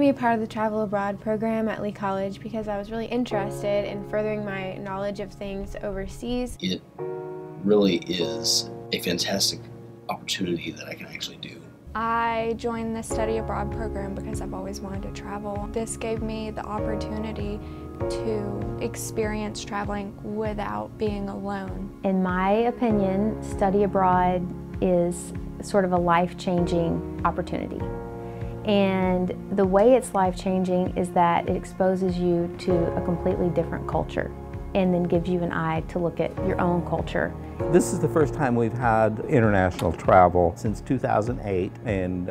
be a part of the Travel Abroad program at Lee College because I was really interested in furthering my knowledge of things overseas. It really is a fantastic opportunity that I can actually do. I joined the Study Abroad program because I've always wanted to travel. This gave me the opportunity to experience traveling without being alone. In my opinion, Study Abroad is sort of a life-changing opportunity. And the way it's life-changing is that it exposes you to a completely different culture and then gives you an eye to look at your own culture. This is the first time we've had international travel since 2008, and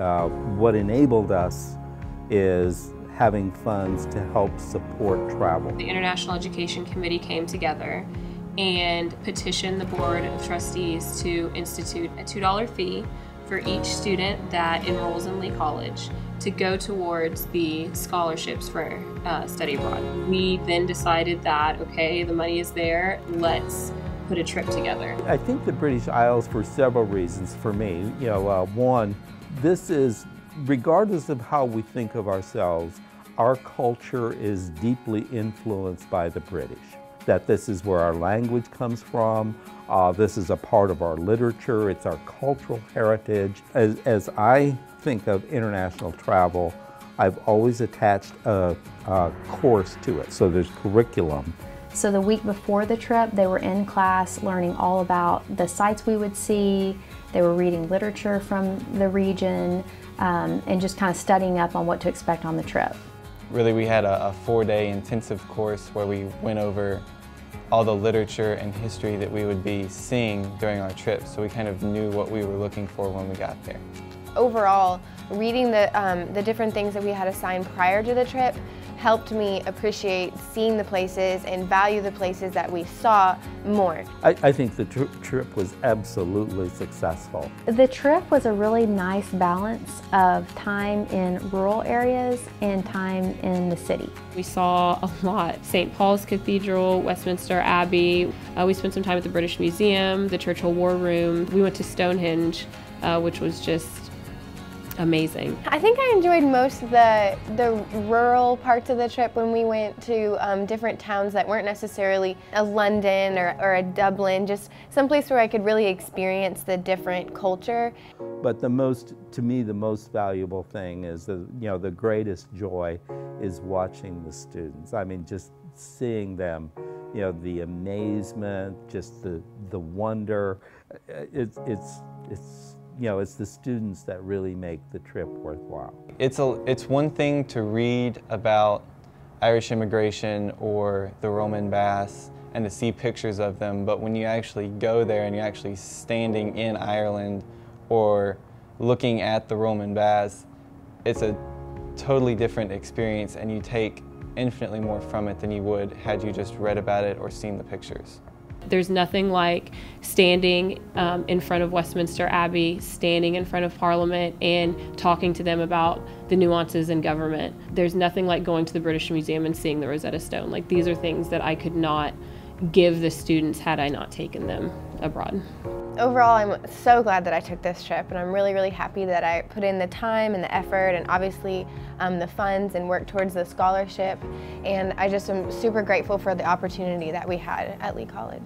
what enabled us is having funds to help support travel. The International Education Committee came together and petitioned the Board of Trustees to institute a $2 fee for each student that enrolls in Lee College to go towards the scholarships for study abroad. We then decided that, okay, the money is there, let's put a trip together. I think the British Isles for several reasons for me. One, this is, regardless of how we think of ourselves, our culture is deeply influenced by the British. That this is where our language comes from, this is a part of our literature, it's our cultural heritage. As I think of international travel, I've always attached a course to it, so there's curriculum. So the week before the trip, they were in class learning all about the sites we would see. They were reading literature from the region and just kind of studying up on what to expect on the trip. Really, we had a 4-day intensive course where we went over all the literature and history that we would be seeing during our trip, so we kind of knew what we were looking for when we got there. Overall, reading the different things that we had assigned prior to the trip helped me appreciate seeing the places and value the places that we saw more. I think the trip was absolutely successful. The trip was a really nice balance of time in rural areas and time in the city. We saw a lot. St. Paul's Cathedral, Westminster Abbey. We spent some time at the British Museum, the Churchill War Room. We went to Stonehenge, which was just amazing. I think I enjoyed most of the rural parts of the trip when we went to different towns that weren't necessarily a London or a Dublin, just someplace where I could really experience the different culture. But to me, the most valuable thing is the greatest joy is watching the students. I mean, just seeing them, the amazement, just the wonder. It's the students that really make the trip worthwhile. It's one thing to read about Irish immigration or the Roman baths and to see pictures of them, but when you actually go there and you're actually standing in Ireland or looking at the Roman baths, it's a totally different experience, and you take infinitely more from it than you would had you just read about it or seen the pictures. There's nothing like standing in front of Westminster Abbey, standing in front of Parliament and talking to them about the nuances in government. There's nothing like going to the British Museum and seeing the Rosetta Stone. Like, these are things that I could not give the students had I not taken them abroad. Overall, I'm so glad that I took this trip, and I'm really, really happy that I put in the time and the effort and obviously the funds and worked towards the scholarship. And I just am super grateful for the opportunity that we had at Lee College.